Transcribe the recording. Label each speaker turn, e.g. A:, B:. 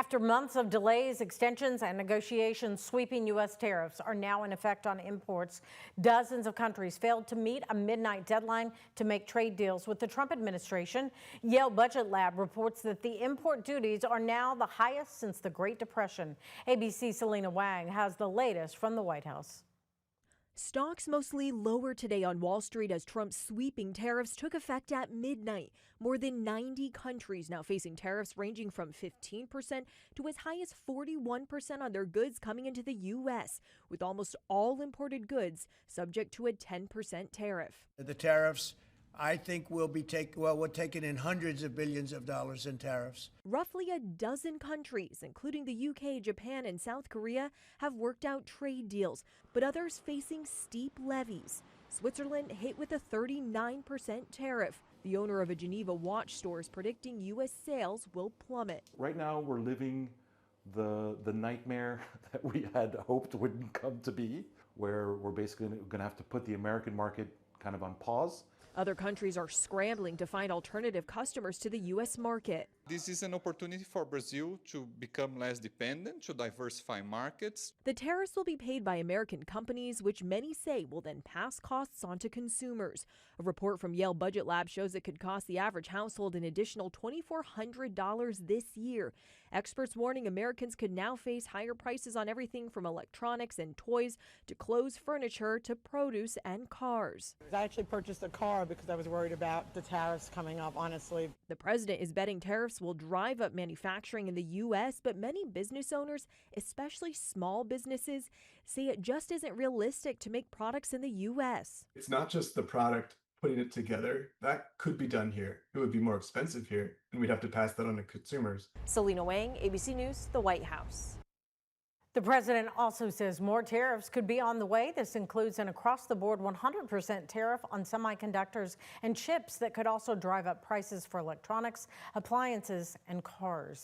A: After months of delays, extensions, and negotiations, sweeping U.S. tariffs are now in effect on imports. Dozens of countries failed to meet a midnight deadline to make trade deals with the Trump administration. Yale Budget Lab reports that the import duties are now the highest since the Great Depression. ABC's Selena Wang has the latest from the White House.
B: Stocks mostly lower today on Wall Street as Trump's sweeping tariffs took effect at midnight. More than 90 countries now facing tariffs ranging from 15% to as high as 41% on their goods coming into the U.S., with almost all imported goods subject to a 10% tariff.
C: The tariffs, I think, we're taking in hundreds of billions of dollars in tariffs.
B: Roughly a dozen countries, including the UK, Japan, and South Korea, have worked out trade deals, but others facing steep levies. Switzerland hit with a 39% tariff. The owner of a Geneva watch store is predicting U.S. sales will plummet.
D: Right now, we're living the nightmare that we had hoped wouldn't come to be, where we're basically going to have to put the American market kind of on pause.
B: Other countries are scrambling to find alternative customers to the U.S. market.
E: This is an opportunity for Brazil to become less dependent, to diversify markets.
B: The tariffs will be paid by American companies, which many say will then pass costs on to consumers. A report from Yale Budget Lab shows it could cost the average household an additional $2,400 this year. Experts warning Americans could now face higher prices on everything from electronics and toys to clothes, furniture to produce and cars.
F: I actually purchased a car because I was worried about the tariffs coming up, honestly.
B: The president is betting tariffs will drive up manufacturing in the U.S., but many business owners, especially small businesses, say it just isn't realistic to make products in the U.S.
G: It's not just the product, putting it together. That could be done here. It would be more expensive here, and we'd have to pass that on to consumers.
B: Selena Wang, ABC News, the White House.
A: The president also says more tariffs could be on the way. This includes an across-the-board 100% tariff on semiconductors and chips that could also drive up prices for electronics, appliances, and cars.